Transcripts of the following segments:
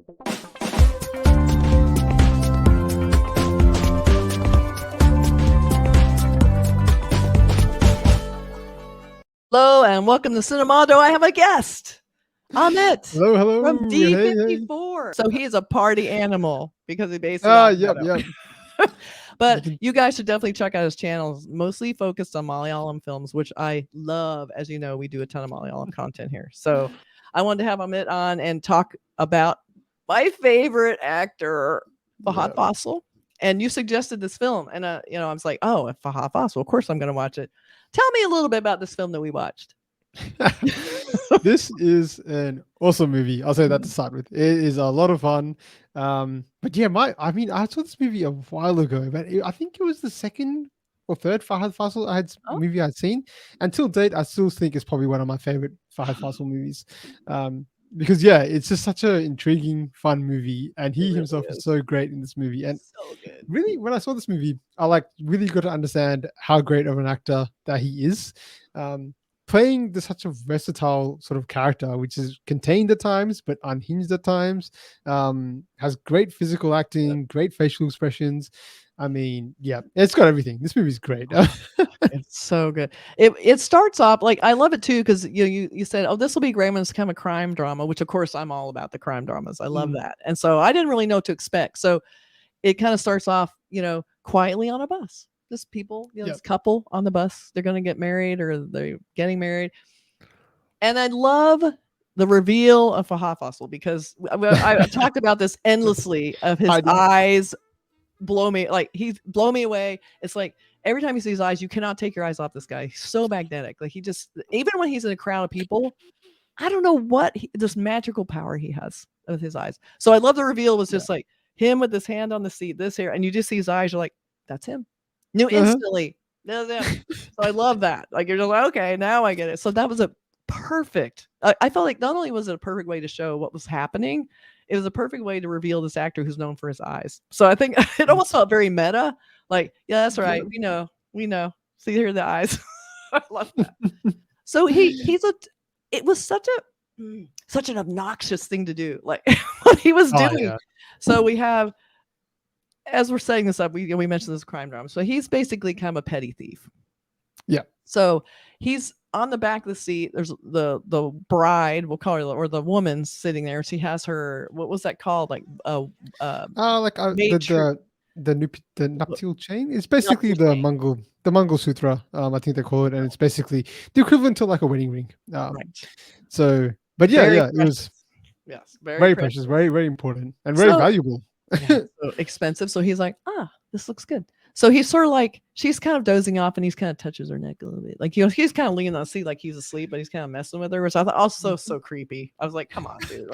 Hello and welcome to Cinemondo. I have a guest, Amit. Hello. From D54. Hey. So he is a party animal because he basically. Yep. But you guys should definitely check out his channels, mostly focused on Malayalam films, which I love. As you know, we do a ton of Malayalam content here. So I wanted to have Amit on and talk about my favorite actor, Fahadh Fassil. And you suggested this film, and I was like, oh, Fahadh Fassil, of course I'm going to watch it. Tell me a little bit about this film that we watched. This is an awesome movie. I'll say that to start with. It is a lot of fun. But yeah, I saw this movie a while ago, but I think it was the second or third Fahadh Fassil movie I'd seen. Until date, I still think it's probably one of my favorite Fahadh Fassil movies. Because it's just such an intriguing, fun movie, and he really himself is so great in this movie. And so good. Really, when I saw this movie, I really got to understand how great of an actor that he is. Playing such a versatile sort of character, which is contained at times but unhinged at times, has great physical acting, great facial expressions. I mean, it's got everything. This movie is great. It's so good. It starts off like, I love it too, because you said, oh, this will be great when it's kind of a crime drama, which of course I'm all about the crime dramas. I love that. And so I didn't really know what to expect. So it kind of starts off, quietly on a bus. This people, this couple on the bus, they're going to get married or they're getting married. And I love the reveal of Fahadh Fassil, because I talked about this endlessly, of his eyes blow me away. It's like every time you see his eyes, you cannot take your eyes off this guy. He's so magnetic. Like, even when he's in a crowd of people, I don't know what this magical power he has with his eyes. So I love the reveal. Was just like him with his hand on the seat, this here, and you just see his eyes. You're like, that's him. Knew instantly. So I love that. Like, you're just like, okay, now I get it. So that was a perfect. I felt like not only was it a perfect way to show what was happening, it was a perfect way to reveal this actor who's known for his eyes. So I think it almost felt very meta. Like, yeah, that's right. We know. See, here are the eyes. I love that. So it was such an obnoxious thing to do. Like what he was doing. Yeah. So we have, as we're setting this up, we mentioned this crime drama. So he's basically kind of a petty thief. Yeah. So he's on the back of the seat. There's the bride, we'll call her, or the woman sitting there. She has her, what was that called? Like the nuptial chain. It's basically the Mongol sutra. I think they call it, and it's basically the equivalent to like a wedding ring. Right. So, but it was very precious, very, very important, and very valuable. So expensive. So he's like, this looks good. So he's sort of like, she's kind of dozing off, and he's kind of touches her neck a little bit. Like, he's kind of leaning on the seat like he's asleep, but he's kind of messing with her, which I thought also so creepy. I was like, come on, dude.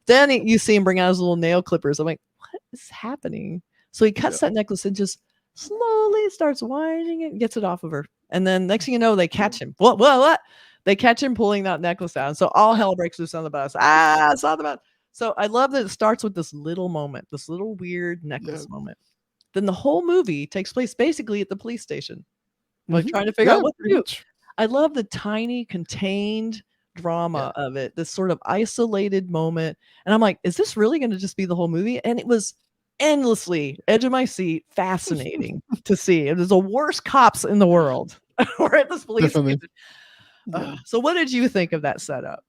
Then you see him bring out his little nail clippers. I'm like, what is happening? So he cuts that necklace and just slowly starts winding it, gets it off of her. And then next thing you know, they catch him. What? They catch him pulling that necklace down. So all hell breaks loose on the bus. It's on the bus. So I love that it starts with this little moment, this little weird necklace moment. Then the whole movie takes place basically at the police station, like trying to figure out what to do. I love the tiny, contained drama of it, this sort of isolated moment. And I'm like, is this really going to just be the whole movie? And it was endlessly, edge of my seat, fascinating to see. It was the worst cops in the world. We're at this police station. So what did you think of that setup?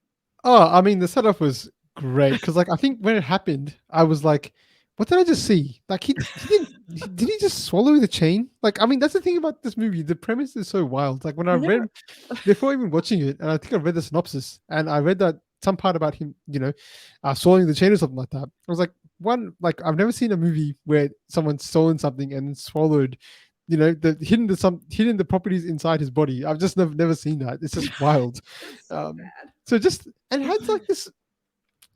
Oh, I mean, the setup was great, because like I think when it happened, I was like, what did I just see? Like did he just swallow the chain? Like, I mean, that's the thing about this movie. The premise is so wild. Like when I read before even watching it, and I think I read the synopsis, and I read that some part about him, swallowing the chain or something like that. I was like, I've never seen a movie where someone's stolen something and swallowed, hidden the properties inside his body. I've just never seen that. It's just wild. So just, and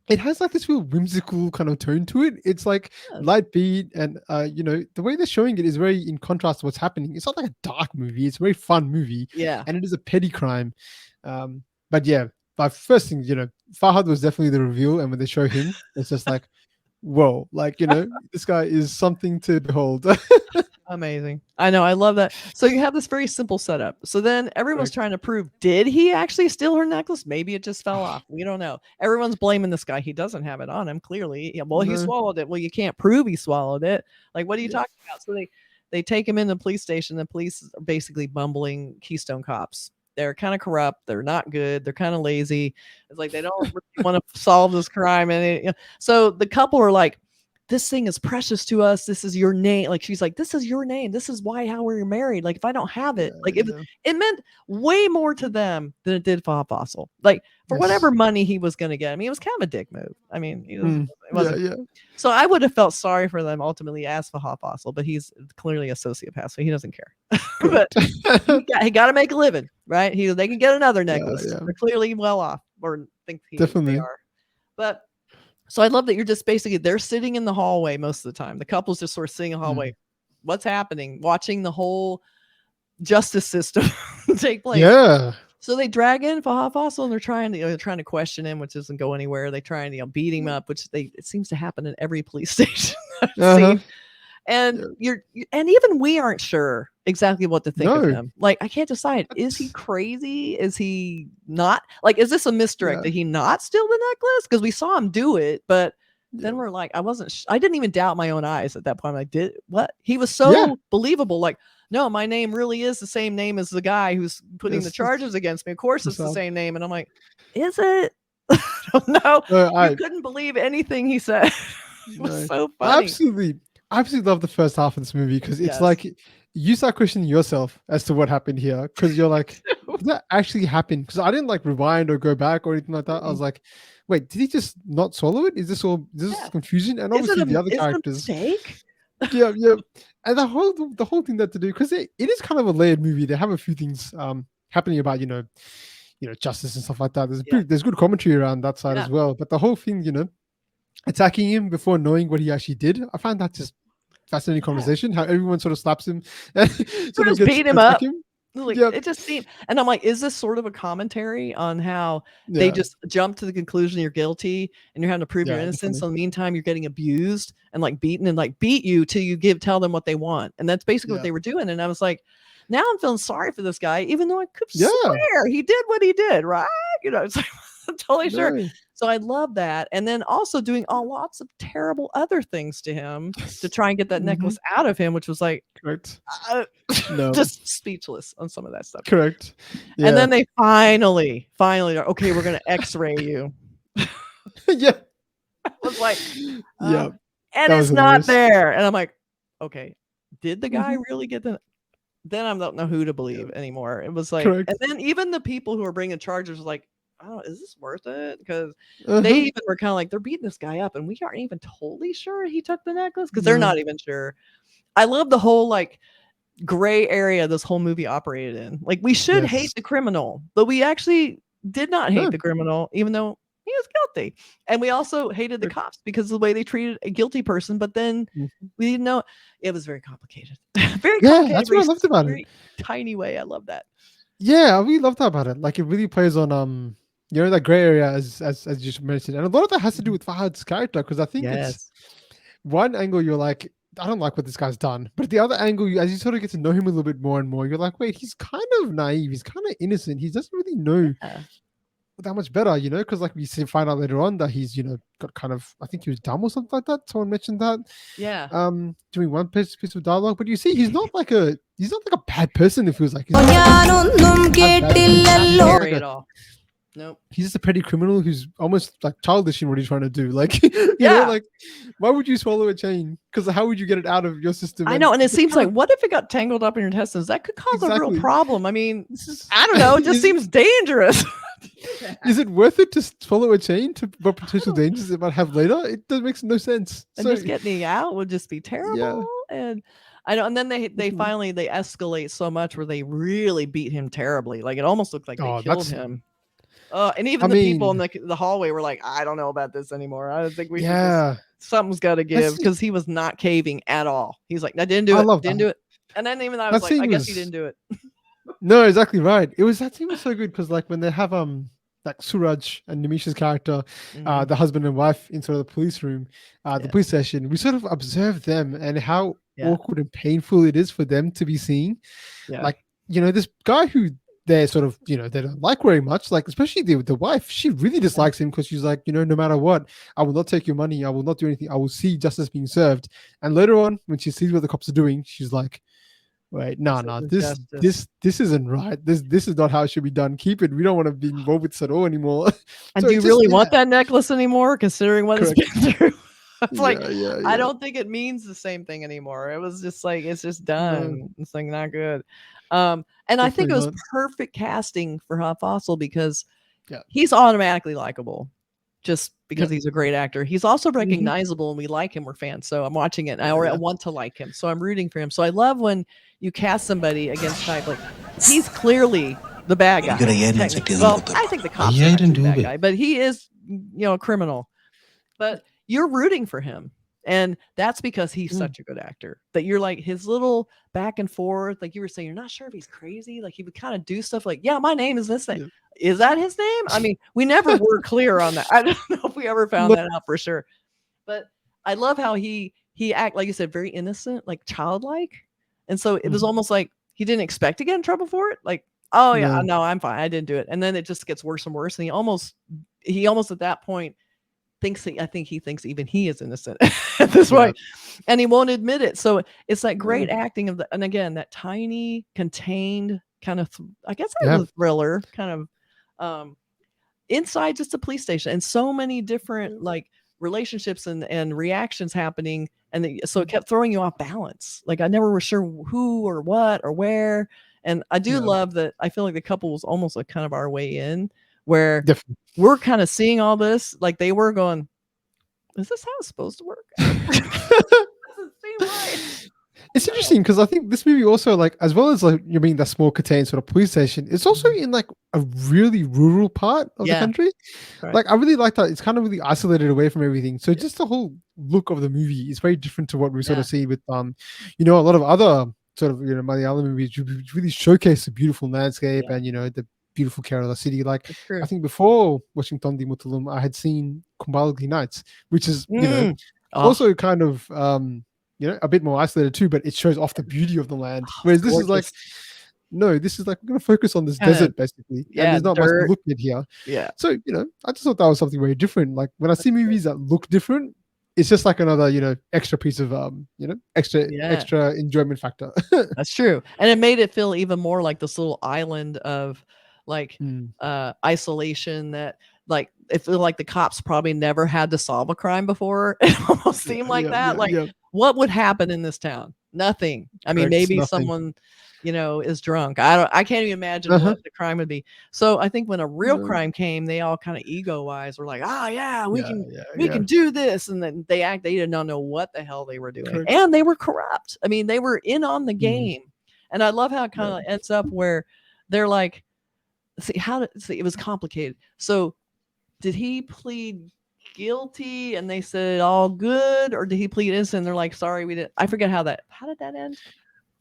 it has like this real whimsical kind of tone to it. It's like light beat, and the way they're showing it is very in contrast to what's happening. It's not like a dark movie. It's a very fun movie. Yeah. And it is a petty crime. But yeah, my first thing, Fahadh was definitely the reveal, and when they show him, it's just like, whoa, like, this guy is something to behold. Amazing. I know. I love that. So you have this very simple setup. So then everyone's Correct. trying to prove, did he actually steal her necklace? Maybe it just fell off. We don't know. Everyone's blaming this guy. He doesn't have it on him, clearly. Yeah, well, he No. swallowed it. Well, you can't prove he swallowed it. Like, what are you Yeah. talking about? So they take him in the police station. The police are basically bumbling Keystone cops. They're kind of corrupt. They're not good. They're kind of lazy. It's like they don't really want to solve this crime. And so the couple are like, this thing is precious to us. This is your name. Like, she's like, this is your name. This is how we're married. Like, if I don't have it, like, Yeah. it meant way more to them than it did Fahadh Fassil. Like, for whatever money he was going to get. I mean, it was kind of a dick move. I mean, it wasn't. Yeah. So I would have felt sorry for them ultimately as Fahadh Fassil, but he's clearly a sociopath, so he doesn't care. But he got to make a living, right? They can get another necklace. Yeah. They're clearly well off, or think Definitely. they are. But so I love that you're just basically, they're sitting in the hallway most of the time. The couple's just sort of sitting in the hallway. What's happening? Watching the whole justice system take place. Yeah. So they drag in Fahadh Fassil and they're trying to question him, which doesn't go anywhere. They try and beat him up, which it seems to happen in every police station I've seen. And and even we aren't sure exactly what to think of him. Like, I can't decide. Is he crazy? Is he not? Like, is this a misdirect? Did he not steal the necklace? Because we saw him do it, but then we're like, I didn't even doubt my own eyes at that point. I'm like, did what? He was so believable. Like, no, my name really is the same name as the guy who's putting the charges against me. Of course, it's the same name. And I'm like, is it? I don't know. I couldn't believe anything he said. It was so funny. Absolutely love the first half of this movie because it's like you start questioning yourself as to what happened here because you're like, did that actually happen? Because I didn't like rewind or go back or anything like that. I was like, wait, did he just not swallow it? Is this confusion? And obviously the other characters. Yeah. And the whole thing that to do because it is kind of a layered movie. They have a few things happening about justice and stuff like that. There's good commentary around that side as well. But the whole thing, attacking him before knowing what he actually did, I find that just fascinating conversation. How everyone sort of slaps him, and sort of beat him up. Like, it just seemed, and I'm like, is this sort of a commentary on how they just jump to the conclusion you're guilty and you're having to prove your innocence? So in the meantime, you're getting abused and like beaten and like beat you till you tell them what they want, and that's basically what they were doing. And I was like, now I'm feeling sorry for this guy, even though I could swear he did what he did, right? It's like, I'm totally sure. So I love that. And then also doing lots of terrible other things to him to try and get that necklace out of him, which was like, just speechless on some of that stuff. Correct. Yeah. And then they finally are, okay, we're going to x-ray you. Yeah. I was like, and it's not there. And I'm like, okay, did the guy really get the... Then I don't know who to believe anymore. It was like, and then even the people who are bringing charges were like, oh, is this worth it? Because they even were kind of like, they're beating this guy up and we aren't even totally sure he took the necklace because they're not even sure. I love the whole like gray area this whole movie operated in. Like, we should hate the criminal, but we actually did not hate the criminal, even though he was guilty. And we also hated the cops because of the way they treated a guilty person. But then we didn't know. It was very complicated. Very complicated. That's what I loved about it. Tiny way. I love that. Yeah, I really loved that about it. Like, it really plays on that gray area as you just mentioned, and a lot of that has to do with Fahad's character because I think it's one angle you're like, I don't like what this guy's done, but the other angle, as you sort of get to know him a little bit more and more, you're like, wait, he's kind of naive, he's kind of innocent, he doesn't really know that much better, because like we find out later on that he's got kind of, I think he was dumb or something like that. Someone mentioned that. Doing one piece of dialogue, but you see, he's not like a bad person. It feels like he's not scary at all. Nope. He's just a petty criminal who's almost like childish in what he's trying to do. Like, you know, like, why would you swallow a chain? Because how would you get it out of your system? I know. And it seems like, what if it got tangled up in your intestines? That could cause a real problem. I mean, I don't know. It just seems dangerous. Is it worth it to swallow a chain to what potential dangers it might have later? It makes no sense. And just getting out would just be terrible. Yeah. And I know. And then they finally escalate so much where they really beat him terribly. Like, it almost looked like they killed him. And even the people in the hallway were like, I don't know about this anymore. I don't think we should something's got to give, because he was not caving at all. He's like, I didn't do it. Didn't do it. And then even I was like, I guess he didn't do it. No, exactly right. That scene was so good because like when they have like Suraj and Nimisha's character, Mhm. the husband and wife in sort of the police room, the Yeah. police station, we sort of observe them and how Yeah. awkward and painful it is for them to be seeing. Yeah. Like, this guy who they're sort of, they don't like very much, like, especially the wife, she really Yeah. dislikes him because she's like, no matter what, I will not take your money. I will not do anything. I will see justice being served. And later on, when she sees what the cops are doing, she's like, wait, no, This no, isn't this justice. this this isn't right. This is not how it should be done. Keep it. We don't want to be involved with this at all anymore. And So do it's you just, really yeah, want that necklace anymore, considering what it's correct. been through? It's like, Yeah, yeah, I yeah. don't think it means the same thing anymore. It was just like, it's just No, done. It's like not good. And I think definitely it was not. perfect casting for Fahadh Fassil because Yeah, he's automatically likable just yeah. because he's a great actor. He's also Hmm. recognizable and we like him. We're fans. So I'm watching it and Yeah, I yeah. want to like him. So I'm rooting for him. So I love when you cast somebody against type. Like he's clearly the bad guy. Well, I think the cops are actually the bad guy, but he is, a criminal. But you're rooting for him. And that's because he's Mm, such a good actor that you're like his little back and forth. Like you were saying, you're not sure if he's crazy. Like he would kind of do stuff like, yeah, my name is this thing. yeah. Is that his name? I mean, we never were clear on that. I don't know if we ever found No, that out for sure. But I love how he act like you said, very innocent, like childlike. And so it was mhm, almost like he didn't expect to get in trouble for it. Like, oh yeah, no. no, I'm fine. I didn't do it. And then it just gets worse and worse. And he almost at that point I think he thinks even he is innocent at this Yeah. point, and he won't admit it. So it's that Yeah. great acting and again, that tiny, contained kind of, I guess that Yeah. was a thriller kind of, um, inside just a police station and so many different Yeah. like relationships and reactions happening. And so it Mm, kept throwing you off balance. Like I never was sure who or what or where. And I do yeah. love that. I feel like the couple was almost like kind of our way in where Definitely. we're kind of seeing all this, like they were going, is this how it's supposed to work? Doesn't seem right. It's No. interesting because I think this movie also, like, as well as like you being that small contained sort of police station, it's also Mhm. in like a really rural part of the Yeah, country. right. Like I really like that. It's kind of really isolated away from everything. So Yeah, just the whole look of the movie is very different to what we sort yeah, of see with a lot of other sort of Malayalam movies. You really showcase the beautiful landscape yeah. and the beautiful Kerala city. Like It's I true. think before watching Thondimuthalum, I had seen Kumbalgi Nights, which is Mm. Oh, also kind of a bit more isolated too, but it shows off the beauty of the land. oh, it's Whereas this is like, gorgeous. no, this is like we're gonna focus on this Kinda, desert basically, and yeah, there's not much to dirt. look at here. Yeah, So I just thought that was something very different. Like when I see movies that look different, it's just like another extra piece of extra yeah. extra enjoyment factor. That's true, and it made it feel even more like this little island of, like, Mm, isolation that, like, it feel like the cops probably never had to solve a crime before. It almost yeah, seemed like yeah, that, yeah, like, yeah. what would happen in this town? Nothing. I mean, Correct. maybe Nothing. someone, is drunk. I can't even imagine Uh huh. what the crime would be. So, I think when a real No. crime came, they all kinda ego-wise were like, "Ah, yeah, we Yeah, can yeah, we yeah. can do this," and then they did not know what the hell they were doing, Correct. and they were corrupt. I mean, they were in on the Mm, game, and I love how it yeah. kinda ends up where they're like, see, it was complicated. So, did he plead guilty and they said all good, or did he plead innocent? They're like, sorry, we didn't. I forget how did that end?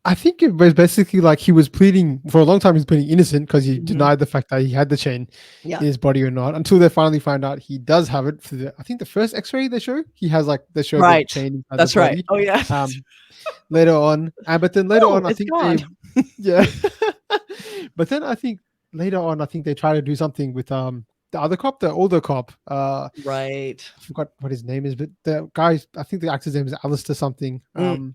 I think it was basically like he was pleading for a long time. He's pleading innocent because he Mhm. denied the fact that he had the chain Yeah, in his body or not. Until they finally find out he does have it. For I think the first X-ray they show, he has like they show the right. chain inside the That's right. body. Oh yeah. Later on, but then later Oh, on, I it's think gone. yeah. But then I think later on, I think they try to do something with the other cop, the older cop. Right. I forgot what his name is, but the guy, I think the actor's name is Alistair something. Mm,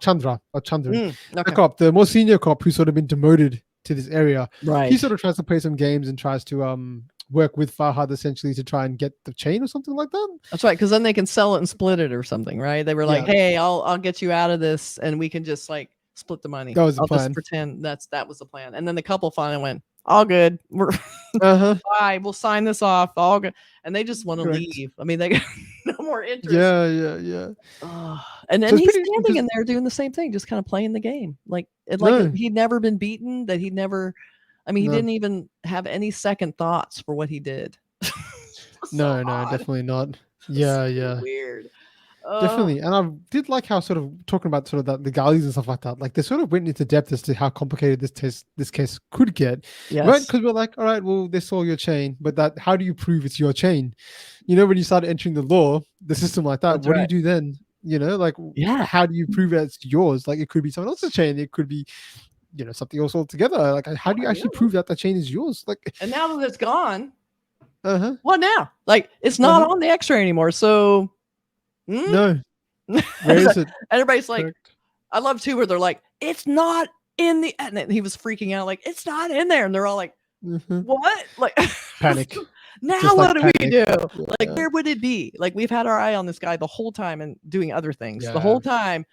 Chandra or Chandran, the okay. cop, the more senior cop who's sort of been demoted to this area. He Right. sort of tries to play some games and tries to work with Fahad essentially to try and get the chain or something like that. That's right. Because then they can sell it and split it or something, right? They were like, Yeah, "Hey, I'll get you out of this, and we can just like split the money. that was the I'll just plan. pretend that was the plan." And then the couple finally went, "All good. We're Uh huh. bye. We'll sign this off. All good." And they just want to Correct. leave. I mean, they got no more interest. Yeah, yeah, yeah. Ugh. And So then it's he's pretty interesting standing because in there doing the same thing, just kind of playing the game. Like no, he'd never been beaten, that he'd never, I mean, he no, didn't even have any second thoughts for what he did. So no, no, odd. definitely not. So Yeah, yeah. weird. Definitely. And I did like how sort of talking about sort of that legalities and stuff like that. Like they sort of went into depth as to how complicated this case could get. Right? Yes. Because we're like, all right, well, they saw your chain, but that how do you prove it's your chain? You know, when you start entering the law, the system like that, That's what do you right. do then? You know, like Yeah. how do you prove that it's yours? Like it could be someone else's chain, it could be, you know, something else altogether. Like how do you I actually know. prove that the chain is yours? Like And now that it's gone, uh-huh. what now? Like it's not on the X-ray anymore. So No. Where is it? everybody's like, Correct. I love too where they're like, it's not in the, and he was freaking out, like, it's not in there. And they're all like, what? Like Panic. now Just what like do we do? panic. Like, where would it be? Like, we've had our eye on this guy the whole time and doing other things the Yeah. whole time.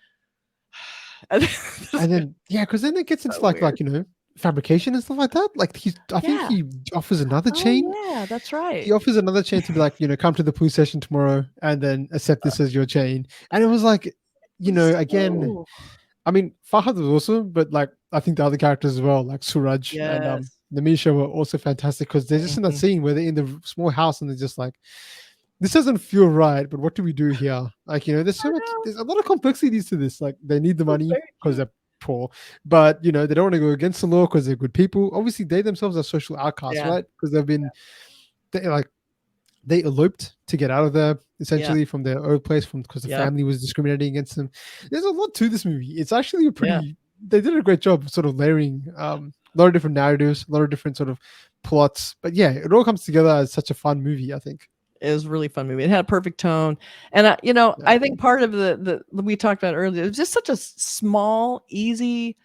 And then because then it gets into So like weird. you know, fabrication and stuff like that. Like I think he offers another chain. Yeah, that's right. He offers another chain to be like, you know, come to the police station tomorrow and then accept this as your chain. And it was like, you know, again, I mean, Fahad was awesome, but like I think the other characters as well, like Suraj and Nimisha were also fantastic because they're just in that scene where they're in the small house and they're just like, this doesn't feel right, but what do we do here? Like, you know, there's a lot of complexities to this. Like they need the money because they're poor, but you know, they don't want to go against the law because they're good people. Obviously, they themselves are social outcasts, right? Because they've been they eloped to get out of there essentially from their old place because the family was discriminating against them. There's a lot to this movie. It's actually a pretty they did a great job of sort of layering a lot of different narratives, a lot of different sort of plots. But yeah, it all comes together as such a fun movie, I think. It was a really fun movie. It had a perfect tone. And, you know, I think part of the we talked about earlier, it was just such a small, easy,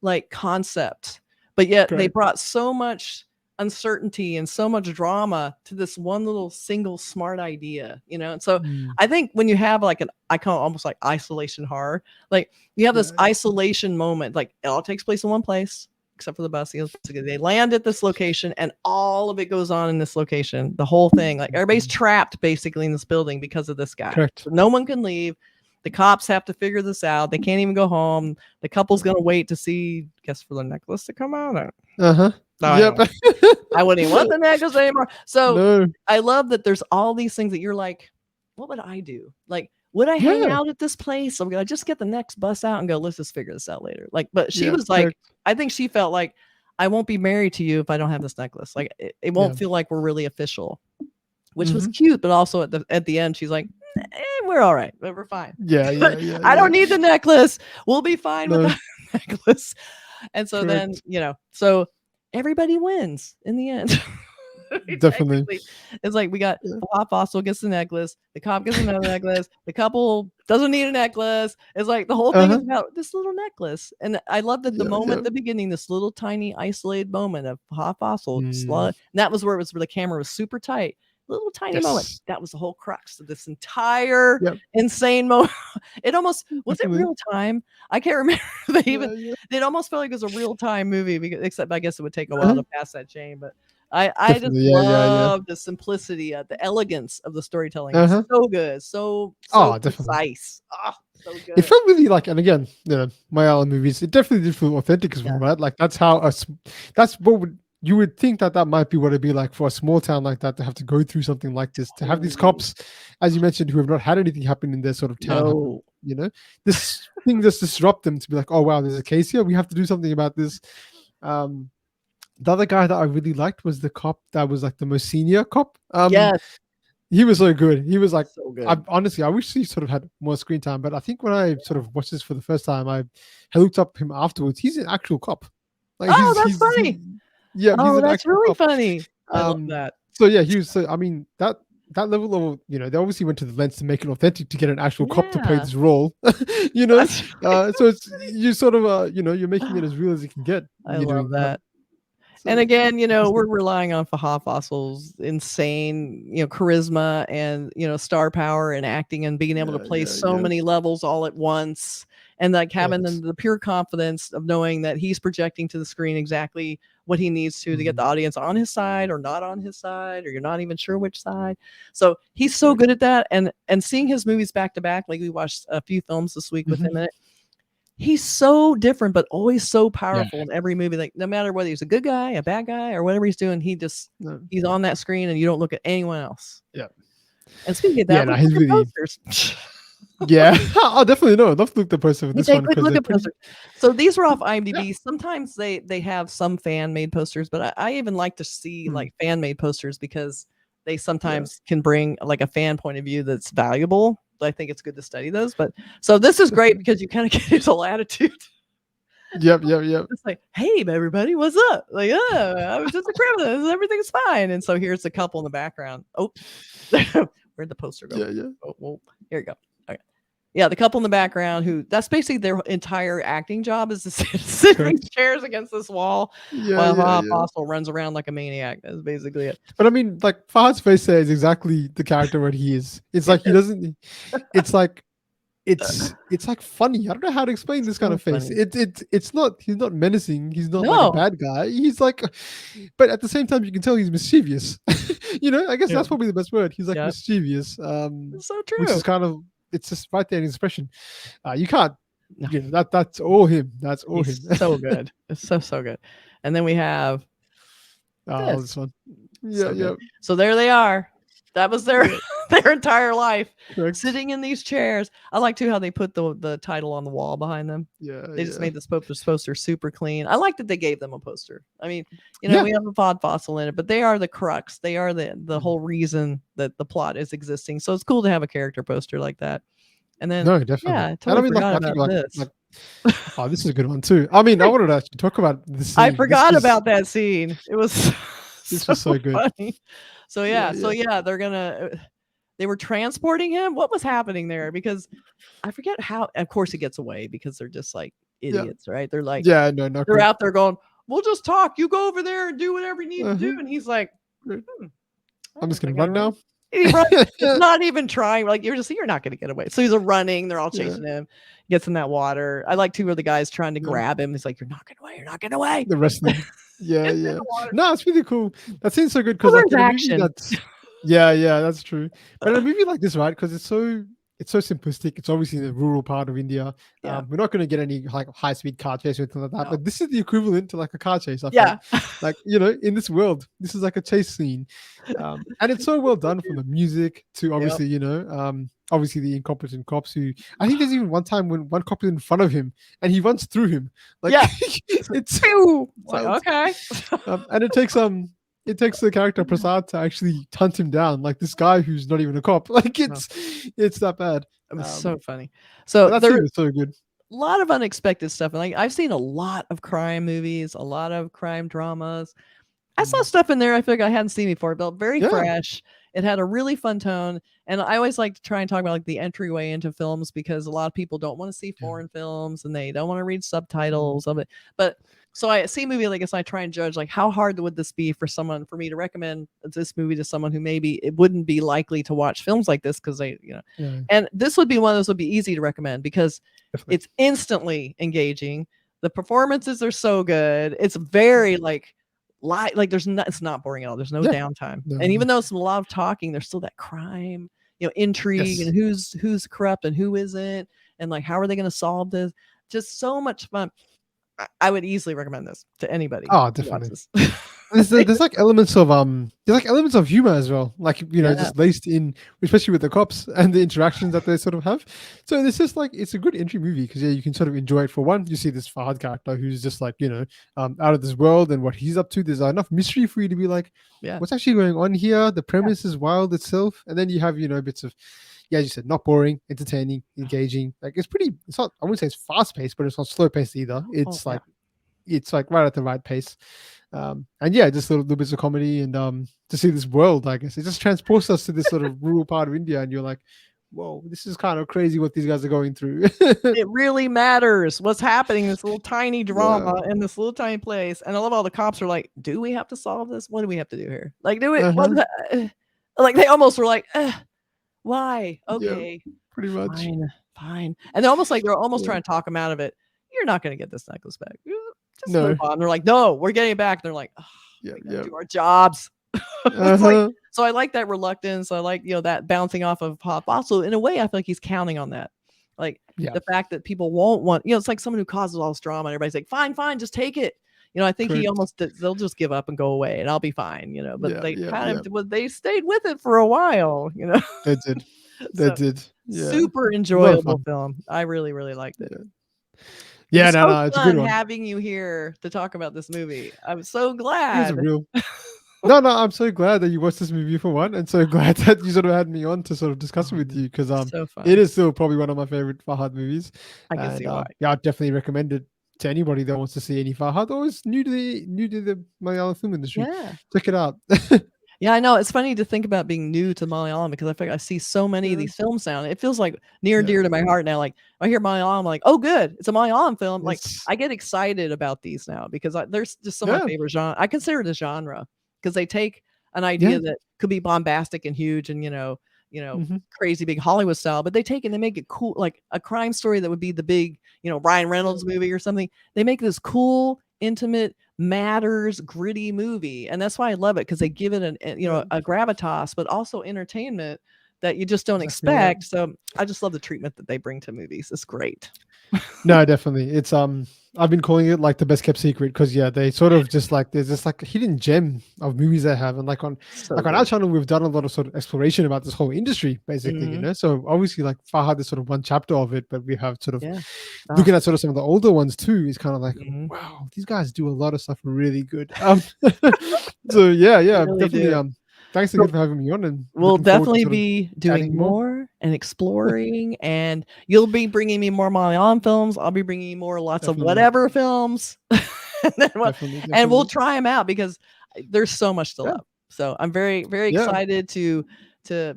like concept, but yet they brought so much uncertainty and so much drama to this one little single smart idea, you know? And so I think when you have like I call it almost like isolation horror, like you have this isolation moment, like it all takes place in one place, except for the bus. They land at this location and all of it goes on in this location. The whole thing, like everybody's trapped basically in this building because of this guy. So no one can leave. The cops have to figure this out. They can't even go home. The couple's going to wait to see, guess for the necklace to come out. I wouldn't even want the necklace anymore. So I love that there's all these things that you're like, what would I do? Like, would I hang out at this place? I'm gonna just get the next bus out and go, let's just figure this out later. Like, but she was like, I think she felt like I won't be married to you if I don't have this necklace. Like it won't feel like we're really official, which was cute. But also at the end, she's like, we're all right. We're fine. I don't need the necklace. We'll be fine with the necklace. And so then, you know, so everybody wins in the end. Definitely. It's like we got Fahadh Fassil gets the necklace, the cop gets another necklace, the couple doesn't need a necklace. It's like the whole thing is about this little necklace. And I love that the moment at the beginning, this little tiny isolated moment of Fahadh Fassil, and that was where the camera was super tight. Little tiny moment. That was the whole crux of this entire insane moment. It almost was it real time? I can't remember. It almost felt like it was a real time movie, except I guess it would take a while to pass that chain. But I just love the simplicity, the elegance of the storytelling. It's so good, so precise. So good. It felt really like, and again, you know, Malayalam movies, it definitely did feel authentic as well, right? Like that's what you would think that might be what it'd be like for a small town like that to have to go through something like this, to have these cops, as you mentioned, who have not had anything happen in their sort of town. You know, this thing just disrupt them to be like, oh wow, there's a case here. We have to do something about this. The other guy that I really liked was the cop that was like the most senior cop. He was so good. He was like, so good. Honestly, I wish he sort of had more screen time. But I think when I sort of watched this for the first time, I looked up him afterwards. He's an actual cop. Like, that's funny. That's really funny. I love that. So yeah, he was. So, I mean that level of, you know, they obviously went to the lengths to make it authentic to get an actual cop to play this role. You know, so it's you sort of you know, you're making it as real as you can get. I love that. And again, you know, we're relying on Fahadh Fassil's insane, you know, charisma and, you know, star power and acting and being able to play so many levels all at once. And like having the pure confidence of knowing that he's projecting to the screen exactly what he needs to get the audience on his side or not on his side, or you're not even sure which side. So he's so good at that. And seeing his movies back to back, like we watched a few films this week with him in it. He's so different, but always so powerful in every movie. Like no matter whether he's a good guy, a bad guy, or whatever he's doing, he's on that screen and you don't look at anyone else. Yeah. And speaking of that, he's really Yeah, I'll definitely know. I'd love to look the poster for You this take a one quick because look they're at pretty. posters. So these are off Yeah. IMDb. Sometimes they have some fan made posters, but I even like to see Hmm. like fan made posters because they Yeah. sometimes can bring like a fan point of view that's valuable. I think it's good to study those. But so this is great Definitely. because you kind of get his whole attitude. Yep. Yep. Yep. It's like, hey, everybody, what's up? Like, I was just a criminal. Everything's fine. And so here's the couple in the background. Oh, where'd the poster go? Yeah. Yeah. Oh, well, here you go. Okay. Yeah, the couple in the background who that's basically their entire acting job is to sit in Correct. these chairs against this wall Yeah. while Yeah. Fahadh Yeah. Fassil runs around like a maniac. That's basically it. But I mean, like Fahad's face there is exactly the character what he is. It's It like he is doesn't. It's like it's like funny. I don't know how to explain this kind so of face. funny. It's not. He's not menacing. He's not like a No. bad guy. He's like, but at the same time, you can tell he's mischievous. I guess Yeah. that's probably the best word. He's like Yeah. mischievous. It's so Which true. is kind of it's just right there in his expression. You can't. No, That's all him. That's all him. he's so good. It's so good. And then we have Oh, this. this one. Yeah. So Yeah. good. So there they are. That was their Yeah. their entire life Correct. sitting in these chairs. I like too how they put the title on the wall behind them. Yeah. They just Yeah. made this poster super clean. I like that they gave them a poster. I mean, Yeah. we have a Fahadh Fossil in it, but they are the crux. They are the Mhm. whole reason that the plot is existing. So it's cool to have a character poster like that. And then No, definitely. yeah, I And I totally mean, like, forgot I think, about this. oh, this is a good one too. I mean, I wanted to actually talk about the scene. I This forgot was about that scene. It was this so was so good. funny. So Yeah, yeah, they're gonna they were transporting him. What was happening there? Because I forget how. Of course, he gets away because they're just like yeah, idiots, right? They're like yeah. No, not they're great. out there going, "We'll just talk. You go over there and do whatever you need to do." Uh-huh. And he's like, Great. "Hmm, I I'm don't just gonna think I run run." now. He runs, not even trying. Like you're not gonna get away. So he's running. They're all Yeah, chasing him. Gets in that water. I like two of the guys trying to yeah. grab him. He's like, "You're not getting away. You're not getting away." The wrestling. Yeah, Gets in yeah. the water. No, it's really cool. That seems so good Well, because, like, there's in a movie action. that's yeah, yeah, that's true. But in a movie like this, right? Because it's so simplistic. It's obviously in the rural part of India. Yeah. We're not going to get any like high speed car chase or anything like that. No. But this is the equivalent to like a car chase. I Yeah. felt like in this world, this is like a chase scene, and it's so well done from the music to Yep. obviously obviously the incompetent cops who I think there's even one time when one cop is in front of him and he runs through him. Like Yeah. it's Pew! It's like, wild. okay. And it takes the character Prasad to actually hunt him down, like this guy who's not even a cop. Like it's that bad. It was Um, so funny. but So that there scene was so good. a lot of unexpected stuff. And like I've seen a lot of crime movies, a lot of crime dramas. I saw Mm. stuff in there I feel like I hadn't seen before, but very Yeah. fresh. It had a really fun tone. And I always like to try and talk about like the entryway into films because a lot of people don't want to see Yeah. foreign films and they don't want to read subtitles of it. But so I see a movie like this, and I try and judge like how hard would this be for me to recommend this movie to someone who maybe it wouldn't be likely to watch films like this because Yeah, and this would be one of those would be easy to recommend because definitely. it's instantly engaging. The performances are so good. It's very like there's not it's not boring at all. There's no Yeah. downtime. No, And no. even though it's a lot of talking, there's still that crime, intrigue Yes. and who's corrupt and who isn't, and like how are they going to solve this? Just so much fun. I would easily recommend this to anybody. Oh, who definitely. watches. There's like elements of humor as well, like Yeah. just laced in, especially with the cops and the interactions that they sort of have. So it's just like it's a good entry movie because you can sort of enjoy it. For one, you see this Fahad character who's just like out of this world and what he's up to. There's enough mystery for you to be like, Yeah. what's actually going on here? The premise is wild itself, and then you have bits of as you said, not boring, entertaining, engaging. Like it's not. I wouldn't say it's fast paced, but it's not slow paced either. It's yeah. it's like right at the right pace. And yeah, just little bits of comedy and to see this world, I guess it just transports us to this sort of rural part of India, and you're like, whoa, this is kind of crazy what these guys are going through. It really matters what's happening in this little tiny drama Yeah. in this little tiny place. And I love all the cops are like, do we have to solve this? What do we have to do here? Like, do it? Uh-huh. Like, they almost were like, why? Yeah, Okay, pretty much. fine. And they're almost Yeah. trying to talk them out of it. You're not going to get this necklace back. Just No. move on. They're like, no, we're getting it back. They're like, oh, Yeah, we gotta yeah. do our jobs. It's like, Uh-huh. so I like that reluctance. I like, that bouncing off of Pop. Also, in a way, I feel like he's counting on that. Like Yeah. the fact that people won't want, it's like someone who causes all this drama and everybody's like, fine, just take it. I think he Correct. almost, they'll just give up and go away and I'll be fine, but Yeah, they yeah, kind yeah. of, they stayed with it for a while, They did. They So did. Yeah. super A lot of enjoyable fun. film. I really, really liked it. Yeah. It Yeah, was no, so no, it's a good fun one. having you here to talk about this movie. I'm so It was a glad. real No, no, I'm so glad that you watched this movie for one, and so glad that you sort of had me on to sort of discuss it Oh, with man. you because So it fun. is still probably one of my favorite Fahad movies, I can and see why. yeah, I'd definitely recommend it to anybody that wants to see any Fahad or is new to the Malayalam film industry. Yeah. Check it out. Yeah, I know. It's funny to think about being new to Malayalam because I feel like I see so many of Yeah, these films now. And it feels like near and yeah, dear to my heart now. Like I hear Malayalam, I'm like, oh, good, it's a Malayalam film. Like it's I get excited about these now because there's just some of yeah, my favorite genre. I consider it a genre because they take an idea yeah, that could be bombastic and huge and hmm crazy big Hollywood style, but they take and they make it cool, like a crime story that would be the big Ryan yeah, Reynolds movie or something. They make this cool, intimate matters gritty movie, and that's why I love it because they give it yeah, a gravitas but also entertainment that you just don't exactly right. expect. So I just love the treatment that they bring to movies. It's great. No, definitely. It's I've been calling it like the best kept secret because yeah, they sort of just like there's just like a hidden gem of movies they have, and So on our good. channel we've done a lot of sort of exploration about this whole industry, basically, Hmm. So obviously like Fahad is sort of one chapter of it, but we have sort of Yeah. Ah. looking at sort of some of the older ones too. Is kind of like Mhm. wow, these guys do a lot of stuff really good. So They yeah, really definitely. do. Thanks So again for having me on, and we'll looking forward to definitely sort of be chatting doing more. more and exploring, and you'll be bringing me more Malayalam films. I'll be bringing you more lots of Definitely, whatever films, and, then definitely, and we'll definitely. try them out because there's so much to Yeah, love. So I'm very, very yeah. excited to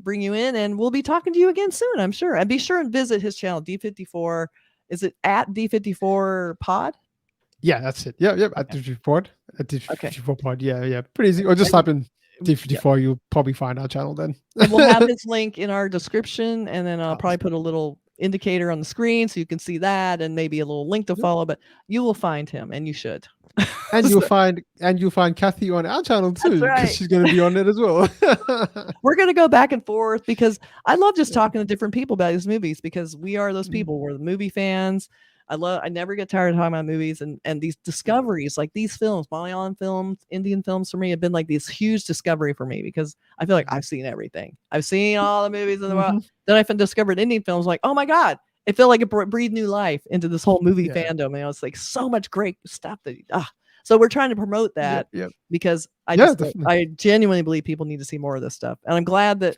bring you in, and we'll be talking to you again soon, I'm sure. And be sure and visit his channel, D54. Is it at D54 Pod? Yeah, that's it. Yeah, yeah. At Okay. the pod, at the Okay. 54 pod. Yeah, yeah. Pretty easy. Or just And type in yeah. D54. You'll probably find our channel then. And we'll have his link in our description, and then I'll probably Awesome. put a little indicator on the screen so you can see that and maybe a little link to Yep. follow, but you will find him and you should. And So, you'll find Kathy on our channel that's too, because right. she's going to be on it as well. We're going to go back and forth because I love just Yeah. talking to different people about these movies because we are those Mm, people. We're the movie fans. I never get tired of talking about movies and these yeah. discoveries, like these films, Malayalam films, Indian films for me have been like this huge discovery for me because I feel like I've seen everything. I've seen all the movies in the world. Mm-hmm. Then I discovered Indian films, like, oh my God, it felt like it breathed new life into this whole movie Yeah. fandom. It's like so much great stuff so we're trying to promote Yep. that Yep. because Yeah. Definitely. I genuinely believe people need to see more of this stuff. And I'm glad that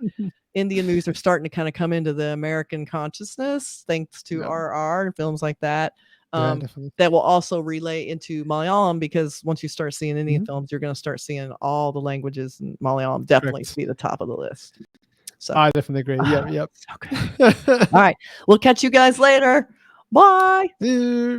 Indian movies are starting to kind of come into the American consciousness thanks to Yeah. RR and films like that. Yeah. Um, Definitely. that will also relay into Malayalam because once you start seeing Indian Hmm. films, you're going to start seeing all the languages, and Malayalam definitely Correct. be the top of the list. So, I definitely agree. Yep. Yep. so good. All right. We'll catch you guys later. Bye. Yeah.